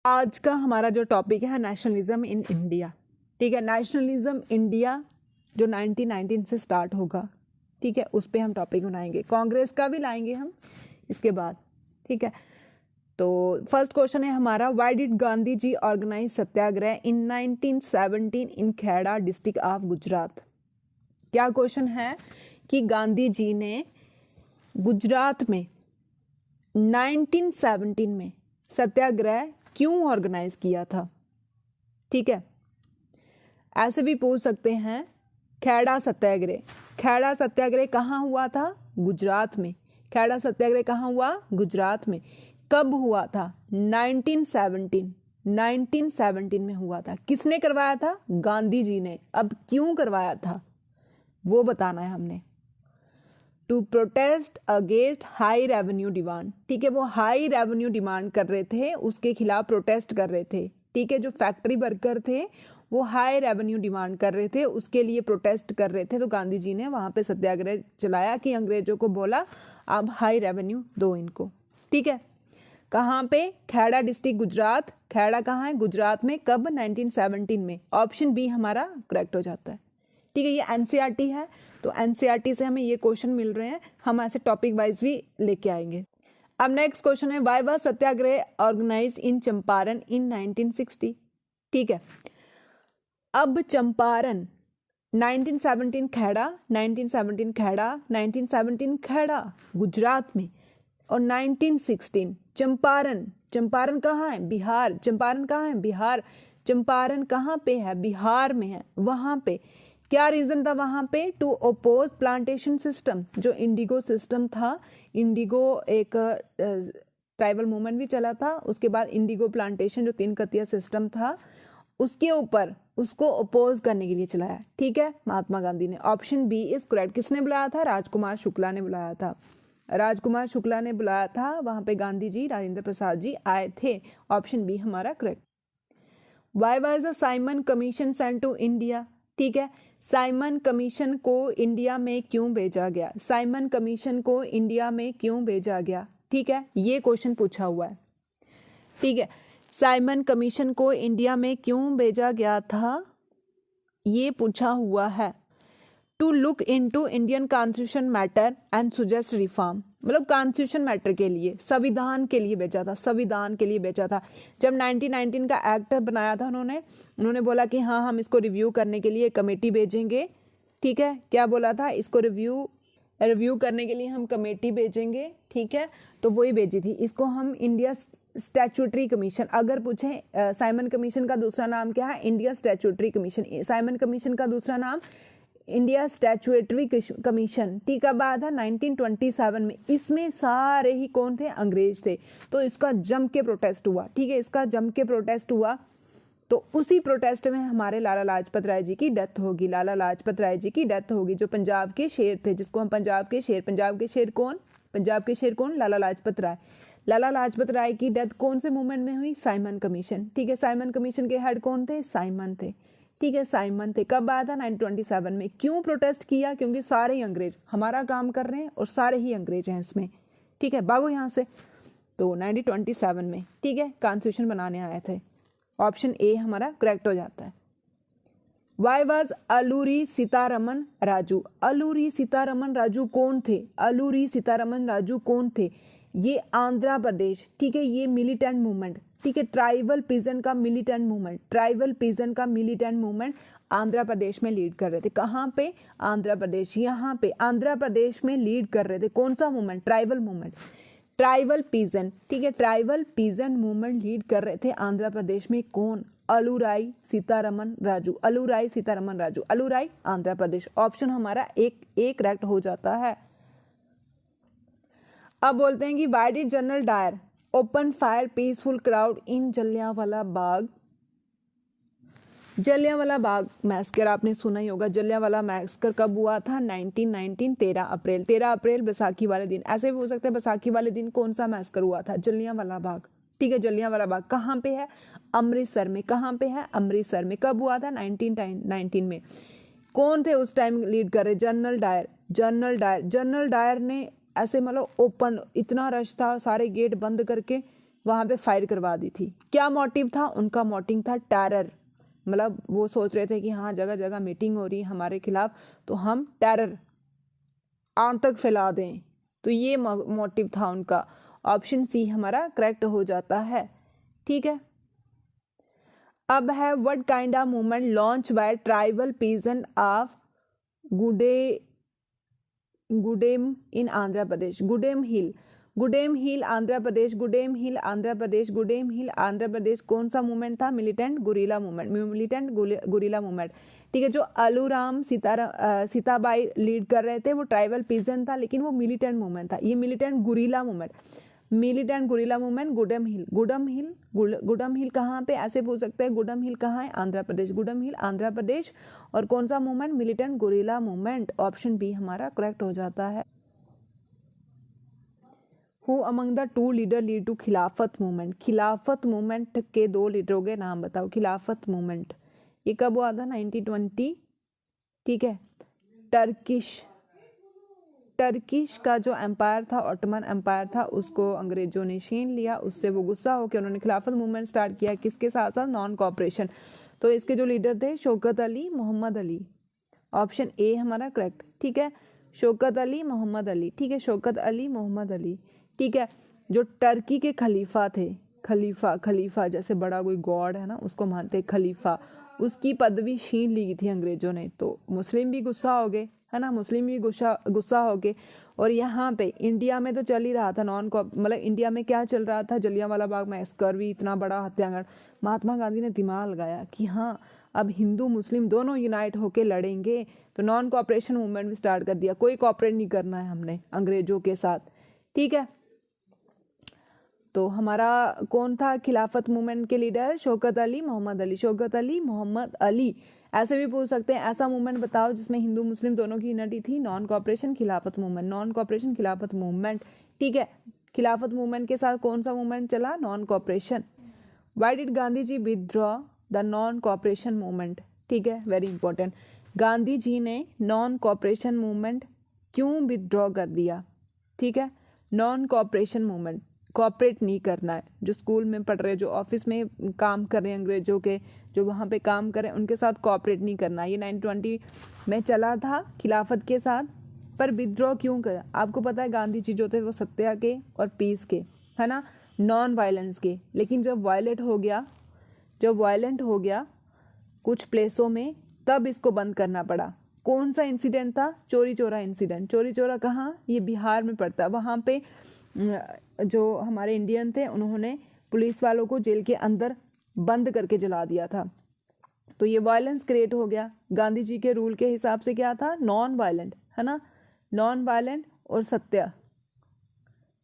आज का हमारा जो टॉपिक है नेशनलिज्म इन इंडिया। ठीक है, नेशनलिज्म इंडिया जो 1919 से स्टार्ट होगा, ठीक है, उस पर हम टॉपिक बनाएंगे। कांग्रेस का भी लाएंगे हम इसके बाद। ठीक है, तो फर्स्ट क्वेश्चन है हमारा, why did Gandhi ji organise Satyagraha in 1917 in Kheda district of Gujarat. क्या क्वेश्चन है कि गांधी जी ने गुजरात में 1917 में सत्याग्रह क्यों ऑर्गेनाइज किया था। ठीक है, ऐसे भी पूछ सकते हैं खेड़ा सत्याग्रह। खेड़ा सत्याग्रह कहाँ हुआ था? गुजरात में। खेड़ा सत्याग्रह कहाँ हुआ? गुजरात में। कब हुआ था? 1917 में हुआ था। किसने करवाया था? गांधी जी ने। अब क्यों करवाया था वो बताना है हमने। To protest against high revenue demand. ठीक है, वो हाई रेवेन्यू डिमांड कर रहे थे, उसके खिलाफ प्रोटेस्ट कर रहे थे। ठीक है, जो फैक्ट्री वर्कर थे वो हाई रेवेन्यू डिमांड कर रहे थे, उसके लिए प्रोटेस्ट कर रहे थे। तो गांधी जी ने वहां पे सत्याग्रह चलाया कि अंग्रेजों को बोला अब हाई रेवेन्यू दो इनको। ठीक है, कहाँ पे? खेड़ा डिस्ट्रिक्ट गुजरात। खेड़ा कहाँ है? गुजरात में। कब? 1917 में। ऑप्शन बी हमारा करेक्ट हो जाता है। ठीक है, ये एनसीईआरटी है, तो एनसीईआरटी से हमें ये क्वेश्चन मिल रहे हैं, हम ऐसे टॉपिक वाइज भी लेके आएंगे। अब नेक्स्ट क्वेश्चन है, व्हाई वाज सत्याग्रह ऑर्गेनाइज्ड इन चंपारण इन 1960। ठीक है, अब चंपारण 1917 खेड़ा, 1917 खेड़ा, 1917 खेड़ा गुजरात में, और 1916 चंपारण। चंपारण कहाँ है? बिहार। चंपारण कहाँ है? बिहार। चंपारण कहाँ पे है? बिहार में है। वहां पे क्या रीजन था वहां पे? टू ओपोज प्लांटेशन सिस्टम, जो इंडिगो सिस्टम था। इंडिगो एक ट्राइबल मूवमेंट भी चला था, उसके बाद इंडिगो प्लांटेशन जो 3 कतिया सिस्टम था उसके ऊपर उसको अपोज करने के लिए चलाया। ठीक है, महात्मा गांधी ने। Option B is correct. किसने बुलाया था? राजकुमार शुक्ला ने बुलाया था। राजकुमार शुक्ला ने बुलाया था, वहां पे गांधी जी, राजेंद्र प्रसाद जी आए थे। ऑप्शन बी हमारा correct. Why was the Simon Commission sent to India. ठीक है, साइमन कमीशन को इंडिया में क्यों भेजा गया? साइमन कमीशन को इंडिया में क्यों भेजा गया? ठीक है, ये क्वेश्चन पूछा हुआ है। ठीक है, साइमन कमीशन को इंडिया में क्यों भेजा गया था, ये पूछा हुआ है। To look into Indian constitution matter and suggest reform, मतलब कॉन्स्टिट्यूशन मैटर के लिए, संविधान के लिए भेजा था। संविधान के लिए भेजा था। जब 1919 का एक्ट बनाया था उन्होंने बोला कि हाँ हम इसको रिव्यू करने के लिए कमेटी भेजेंगे। ठीक है, क्या बोला था? इसको रिव्यू करने के लिए हम कमेटी भेजेंगे। ठीक है, तो वही भेजी थी। इसको हम इंडिया स्टैट्यूटरी कमीशन, अगर पूछे साइमन कमीशन का दूसरा नाम क्या है? India statutory commission. Simon commission का दूसरा नाम इंडिया स्टैट्यूटरी कमीशन। ठीक है, बाद है 1927 में। इसमें सारे ही कौन थे? अंग्रेज थे। तो इसका जम के प्रोटेस्ट हुआ। ठीक है, इसका जम के प्रोटेस्ट हुआ, तो उसी प्रोटेस्ट में हमारे लाला लाजपत राय जी की डेथ होगी। लाला लाजपत राय जी की डेथ होगी, जो पंजाब के शेर थे, जिसको हम पंजाब के शेर कौन? पंजाब के शेर कौन? लाला लाजपत राय। लाला लाजपत राय की डेथ कौन से मूवमेंट में हुई? Simon commission. ठीक है, साइमन कमीशन के हेड कौन थे? साइमन थे। ठीक है, साइमन थे। कब आया था? 1927 में। क्यों प्रोटेस्ट किया? क्योंकि सारे ही अंग्रेज हमारा काम कर रहे हैं और सारे ही अंग्रेज हैं इसमें। ठीक है, भागो यहाँ से। तो 1927 में, ठीक है, कॉन्स्टिट्यूशन बनाने आए थे। ऑप्शन ए हमारा करेक्ट हो जाता है। Why was Alluri Sitaraman Raju. अलूरी सीतारमन राजू कौन थे? अलूरी सीतारमन राजू कौन थे? ये आंध्र प्रदेश, ठीक है, ये मिलिटेंट मूवमेंट, ठीक है, ट्राइबल पीजेंट का मिलिटेंट मूवमेंट, ट्राइबल पीजेंट का मिलिटेंट मूवमेंट आंध्र प्रदेश में लीड कर रहे थे। कहाँ पे? आंध्र प्रदेश। यहाँ पे आंध्र प्रदेश में लीड कर रहे थे। कौन सा movement? Tribal movement, tribal peasant. ठीक है, ट्राइबल पीजेंट मूवमेंट लीड कर रहे थे आंध्र प्रदेश में। कौन? अलूराई सीतारमन राजू। अलूराई सीतारमन राजू। अलूराई आंध्र प्रदेश। ऑप्शन हमारा एक करेक्ट हो जाता है। अब बोलते हैं कि why did General Dyer open fire peaceful crowd in Jallianwala Bagh. Jallianwala Bagh massacre आपने सुना ही होगा। जलियांवाला मैस्कर कब हुआ था? 1919 13 अप्रैल। 13 अप्रैल बैसाखी वाले दिन। ऐसे भी हो सकता है बैसाखी वाले दिन कौन सा मैस्कर हुआ था? जलियांवाला बाग। ठीक है, जलियांवाला बाग कहाँ पे है? अमृतसर में। कहाँ पे है? अमृतसर में। कब हुआ था? 1919 में। कौन थे उस टाइम लीड कर रहे? General Dyer. General Dyer. General Dyer ने ऐसे मतलब ओपन, इतना रश था, सारे गेट बंद करके वहाँ पे फायर करवा दी थी। क्या मोटिव था उनका? मोटिव था टेरर, मतलब वो सोच रहे थे कि हाँ जगह जगह मीटिंग हो रही है हमारे खिलाफ, तो हम टेरर आम तक फैला दें, तो ये मोटिव था उनका। ऑप्शन सी हमारा करेक्ट हो जाता है। ठीक है, अब है what kind of movement launch by tribal peasant of Gudem in Andhra Pradesh. Gudem hill Andhra Pradesh, Gudem hill Andhra Pradesh, Gudem hill Andhra Pradesh. कौन सा मूवमेंट था? Militant guerrilla movement. ठीक है, जो अलूराम सीताबाई लीड कर रहे थे वो ट्राइबल पीजेंट था, लेकिन वो मिलिटेंट मूवमेंट था। ये मिलिटेंट गुरिल्ला मूवमेंट। गुडम हिल कहाँ पे? ऐसे पूछ सकते हैं, गुडम हिल कहाँ है? आंध्र प्रदेश। गुडम हिल आंध्र प्रदेश। और कौन सा movement? Militant guerrilla movement. Option B हमारा करेक्ट हो जाता है। Who among the two leader lead to Khilafat movement. Khilafat movement के 2 लीडरों के नाम बताओ। खिलाफत मूवमेंट ये कब हुआ था? 1920। ठीक है, टर्किश का जो एम्पायर था, ऑटोमन एम्पायर था, उसको अंग्रेजों ने छीन लिया। उससे वो गुस्सा होकर उन्होंने खिलाफत मूवमेंट स्टार्ट किया। किसके साथ साथ? Non cooperation. तो इसके जो लीडर थे शौकत अली, मोहम्मद अली। ऑप्शन ए हमारा करेक्ट। ठीक है, शौकत अली, मोहम्मद अली। ठीक है, शौकत अली, मोहम्मद अली। ठीक है, जो टर्की के खलीफा थे, खलीफा जैसे बड़ा कोई गॉड है ना, उसको मानते खलीफा, उसकी पदवी छीन ली थी अंग्रेजों ने। तो मुस्लिम भी गुस्सा हो गए, है ना, मुस्लिम भी गुस्सा हो गए। और यहाँ पे इंडिया में तो चल ही रहा था मतलब इंडिया में क्या चल रहा था? जलियांवाला बाग मैसेकर भी, इतना बड़ा हत्याकांड। महात्मा गांधी ने दिमाग लगाया कि हाँ अब हिंदू मुस्लिम दोनों यूनाइट होके लड़ेंगे, तो नॉन कॉपरेशन मूवमेंट भी स्टार्ट कर दिया। कोई कॉपरेट नहीं करना है हमने अंग्रेजों के साथ। ठीक है, तो हमारा कौन था खिलाफत मूवमेंट के लीडर? शौकत अली, मोहम्मद अली। शौकत अली, मोहम्मद अली। ऐसे भी पूछ सकते हैं, ऐसा मूवमेंट बताओ जिसमें हिंदू मुस्लिम दोनों की यूनिटी थी। नॉन कॉपरेशन खिलाफत मूवमेंट, नॉन कॉपरेशन खिलाफत मूवमेंट। ठीक है, खिलाफत मूवमेंट के साथ कौन सा मूवमेंट चला? Non cooperation. Why did Gandhi ji withdraw the non cooperation movement? ठीक है, वेरी इंपॉर्टेंट। गांधी जी ने नॉन कॉपरेशन मूवमेंट क्यों विथड्रॉ कर दिया? ठीक है, नॉन कॉपरेशन मूवमेंट, कॉपरेट नहीं करना है। जो स्कूल में पढ़ रहे, जो ऑफिस में काम कर रहे हैं अंग्रेजों के, जो वहाँ पे काम कर रहे हैं, उनके साथ कॉपरेट नहीं करना। ये 1920 में चला था खिलाफत के साथ, पर विथड्रॉ क्यों करा? आपको पता है गांधी जी जो थे वो सत्या के और पीस के, है ना, नॉन वायलेंस के। लेकिन जब वायलेंट हो गया कुछ प्लेसों में, तब इसको बंद करना पड़ा। कौन सा इंसिडेंट था? चोरी चोरा इंसिडेंट। चोरी चोरा कहाँ? ये बिहार में पड़ता है। वहाँ पे जो हमारे इंडियन थे उन्होंने पुलिस वालों को जेल के अंदर बंद करके जला दिया था। तो ये वायलेंस क्रिएट हो गया। गांधी जी के रूल के हिसाब से क्या था? नॉन वायलेंट, है ना, नॉन वायलेंट और सत्य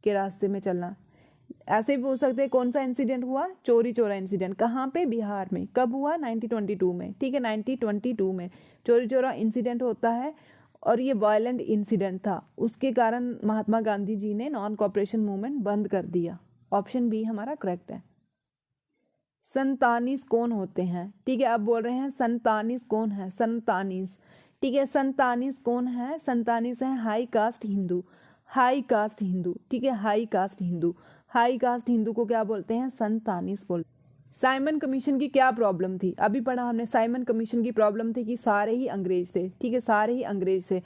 के रास्ते में चलना। ऐसे भी पूछ सकते हैं कौन सा इंसिडेंट हुआ? चोरी चोरा इंसिडेंट। कहाँ पे? बिहार में। कब हुआ? 1922 में। ठीक है, 1922 में चोरी चोरा इंसिडेंट होता है, और ये वायलेंट इंसिडेंट था। उसके कारण महात्मा गांधी जी ने नॉन कॉपरेशन मूवमेंट बंद कर दिया। ऑप्शन बी हमारा करेक्ट है। संतानीस कौन होते हैं? ठीक है, अब बोल रहे हैं संतानीस कौन है? संतानीस, ठीक है, संतानीस कौन है? संतानीस है high cast Hindu. High cast Hindu, ठीक है, high cast Hindu. High cast Hindu को क्या बोलते हैं? संतानीस बोलते हैं। साइमन कमीशन की क्या प्रॉब्लम थी? अभी पढ़ा हमने। साइमन कमीशन की प्रॉब्लम थी कि सारे ही अंग्रेज थे। ठीक है, सारे ही अंग्रेज थे,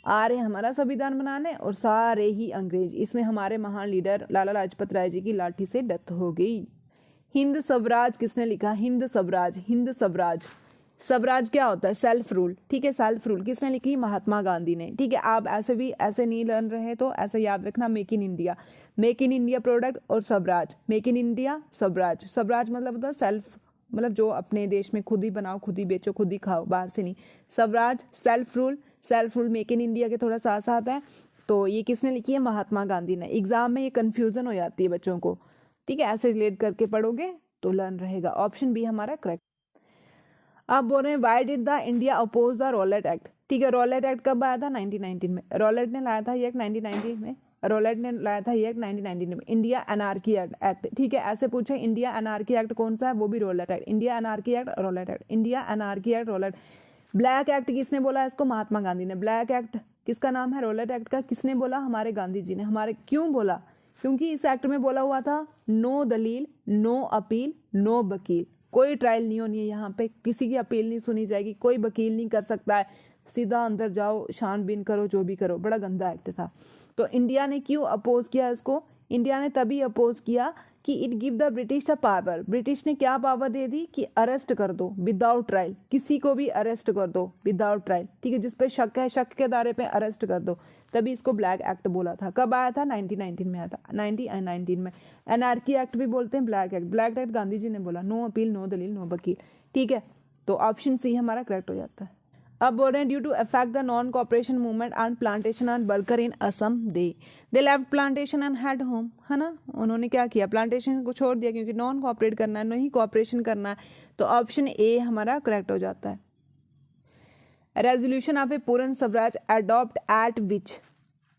आ रहे हमारा संविधान बनाने, और सारे ही अंग्रेज। इसमें हमारे महान लीडर लाला लाजपत राय जी की लाठी से डेथ हो गई। हिंद स्वराज किसने लिखा? हिंद स्वराज। हिंद स्वराज, स्वराज क्या होता है? Self rule. ठीक है, सेल्फ रूल किसने लिखी? महात्मा गांधी ने। ठीक है, आप ऐसे नहीं लर्न रहे तो ऐसे याद रखना, make in India, make in India product और Swaraj. Make in India, Swaraj. Swaraj मतलब होता है सेल्फ, मतलब जो अपने देश में खुद ही बनाओ, खुद ही बेचो, खुद ही खाओ, बाहर से नहीं। Swaraj, self rule make in India के थोड़ा साथ साथ है। तो ये किसने लिखी है? महात्मा गांधी ने। एग्जाम में ये कन्फ्यूजन हो जाती है बच्चों को। ठीक है, ऐसे रिलेट करके पढ़ोगे तो लर्न रहेगा। ऑप्शन बी हमारा करेक्ट। आप बोल रहे हैं why did the India oppose the Rowlatt Act? ठीक है, रॉलेट एक्ट कब आया था? 1919 में। रॉलेट ने लाया था ये एक्ट 1919 में। रॉलेट ने लाया था ये एक्ट 1919 में। India anarchy act. ठीक है, ऐसे पूछे इंडिया एनार्की एक्ट कौन सा है? वो भी Rowlatt act. India anarchy act, Rowlatt act. India anarchy act, Rowlatt. Black act किसने बोला इसको? महात्मा गांधी ने। ब्लैक एक्ट किसका नाम है? रॉलेट एक्ट का। किसने बोला? हमारे गांधी जी ने। हमारे क्यों बोला? क्योंकि इस एक्ट में बोला हुआ था नो दलील, नो अपील, नो वकील, कोई ट्रायल नहीं होनी है यहाँ पे, किसी की अपील नहीं सुनी जाएगी, कोई वकील नहीं कर सकता है, सीधा अंदर जाओ, छानबीन करो, जो भी करो। बड़ा गंदा एक्ट था। तो इंडिया ने क्यों अपोज किया इसको? इंडिया ने तभी अपोज किया कि it give the British a power. British ने क्या पावर दे दी कि अरेस्ट कर दो विदाउट ट्रायल, किसी को भी अरेस्ट कर दो विदाउट ट्रायल, ठीक है, जिस पे शक है शक के दायरे पे अरेस्ट कर दो। तभी इसको ब्लैक एक्ट बोला था। कब आया था? 1919 में आया था, 1919 में। एनआरकी एक्ट भी बोलते हैं, black act. Black act Gandhi ji ने बोला, नो अपील, नो दलील, नो वकील, ठीक है। तो ऑप्शन सी हमारा करेक्ट हो जाता है। अब बोल रहे हैं due to affect the non cooperation movement and plantation and worker in Assam they left plantation and head home, है ना। उन्होंने क्या किया? प्लांटेशन को छोड़ दिया, क्योंकि नॉन कॉपरेट करना है, नहीं कॉपरेशन करना है। तो ऑप्शन ए हमारा करेक्ट हो जाता है। रेजोल्यूशन ऑफ ए पूर्ण स्वराज अडॉप्ट एट विच,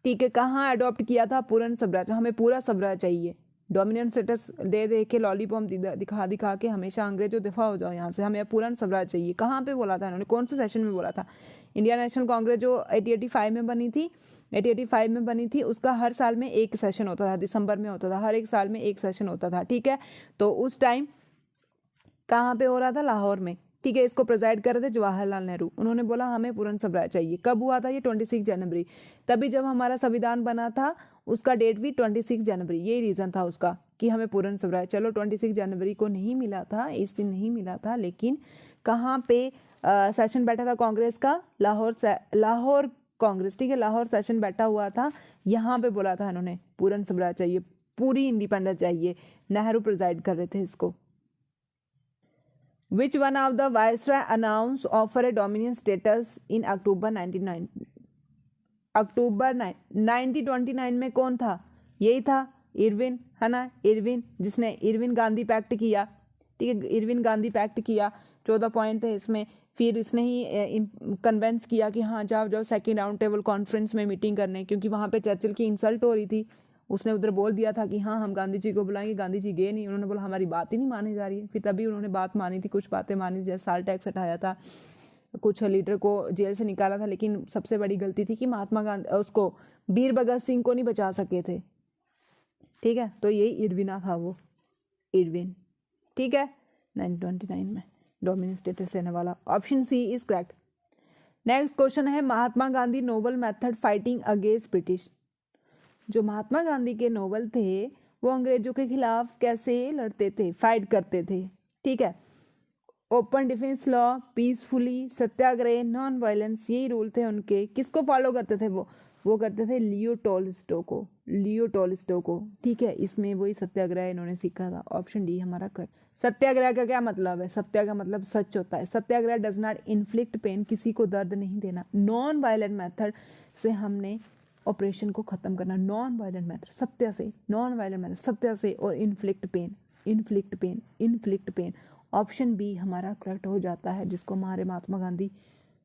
ठीक है, कहाँ अडॉप्ट किया था? पूर्ण स्वराज। हमें पूरा स्वराज चाहिए। डोमिनेंट स्टेटस दे दे के, लॉलीपॉप दिखा दिखा के हमेशा अंग्रेजों दफा हो जाओ यहाँ से, हमें पूर्ण स्वराज चाहिए। कहाँ पे बोला था इन्होंने? कौन से सेशन में बोला था? इंडियन नेशनल कांग्रेस जो 1885 में बनी थी, 1885 में बनी थी, उसका हर साल में एक सेशन होता था, दिसंबर में होता था, हर एक साल में एक सेशन होता था, ठीक है। तो उस टाइम कहाँ पे हो रहा था? लाहौर में, ठीक है। इसको प्रेजाइड कर रहे थे जवाहरलाल नेहरू। उन्होंने बोला हमें पूर्ण स्वराज चाहिए। कब हुआ था ये? 26 जनवरी। तभी जब हमारा संविधान बना था उसका डेट भी 26 जनवरी, यही रीज़न था उसका कि हमें पूर्ण स्वराज। चलो 26 जनवरी को नहीं मिला था, इस दिन नहीं मिला था, लेकिन कहाँ पे सेशन बैठा था कांग्रेस का? लाहौर कांग्रेस, ठीक है, लाहौर सेशन बैठा हुआ था, यहाँ पे बोला था इन्होंने पूर्ण स्वराज चाहिए, पूरी इंडिपेंडेंस चाहिए। नेहरू प्रेजाइड कर रहे थे इसको। Which one of the viceroy announced offer a dominion status in October 1929? अक्टूबर 1929 में कौन था? यही था इरविन, है ना, इरविन, जिसने इरविन गांधी पैक्ट किया, ठीक है। इरविन गांधी पैक्ट किया, 14 पॉइंट थे इसमें। फिर इसने ही कन्वेंस किया कि हाँ जाओ जाओ सेकेंड राउंड टेबल कॉन्फ्रेंस में मीटिंग करने, क्योंकि वहाँ पे चर्चिल की इंसल्ट हो रही थी। उसने उधर बोल दिया था कि हाँ हम गांधी जी को बुलाएंगे, गांधी जी गए नहीं। उन्होंने बोला हमारी बात ही नहीं मानी जा रही है। फिर तभी उन्होंने बात मानी थी, कुछ बातें मानी, जैसे साल टैक्स हटाया था, कुछ लीडर को जेल से निकाला था। लेकिन सबसे बड़ी गलती थी कि महात्मा गांधी उसको वीर भगत सिंह को नहीं बचा सके थे, ठीक है। तो यही इरविना था, वो इरविन, ठीक है। 1929 में डोमिनेंट स्टेटस रहने वाला। Option C is correct. Next question है Mahatma Gandhi noble method fighting against British. जो महात्मा गांधी के नोबल थे वो अंग्रेजों के खिलाफ कैसे लड़ते थे, फाइट करते थे, ठीक है। ओपन डिफेंस लॉ, पीसफुली, सत्याग्रह, नॉन वायलेंस, यही रूल थे उनके। किसको फॉलो करते थे वो करते थे लियो टॉलस्टॉय को, लियो टॉलस्टॉय को, ठीक है। इसमें वही सत्याग्रह इन्होंने सीखा था। ऑप्शन डी हमारा करेक्ट। सत्याग्रह का क्या मतलब है? सत्या का मतलब सच होता है। सत्याग्रह डज नॉट इन्फ्लिक्ट पेन, किसी को दर्द नहीं देना। नॉन वायलेंट मेथड से हमने ऑपरेशन को खत्म करना। नॉन वायलेंट मेथड, सत्य से, नॉन वायलेंट मेथड सत्य से, और inflict pain, inflict pain, inflict pain. Option B हमारा करेक्ट हो जाता है, जिसको हमारे महात्मा गांधी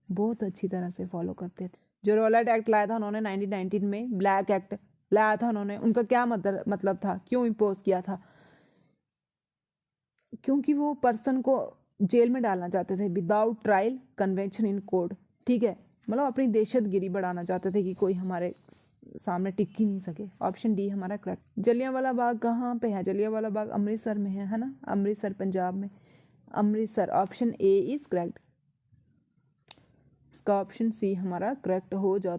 बहुत अच्छी तरह से फॉलो करते थे। जो रॉलेट एक्ट लाया था उन्होंने 1919 में, ब्लैक एक्ट लाया था उन्होंने, उनका क्या मतलब था, क्यों इम्पोज किया था? क्योंकि वो पर्सन को जेल में डालना चाहते थे without trial, convention in court, ठीक है। मतलब अपनी दहशतगिरी बढ़ाना चाहते थे कि कोई हमारे सामने टिक ही नहीं सके। ऑप्शन डी हमारा करेक्ट। जलियांवाला बाग कहाँ पे है? जलियांवाला बाग अमृतसर में है ना, अमृतसर पंजाब में, Amritsar. Option A is correct. इसका ऑप्शन सी हमारा करेक्ट हो जाता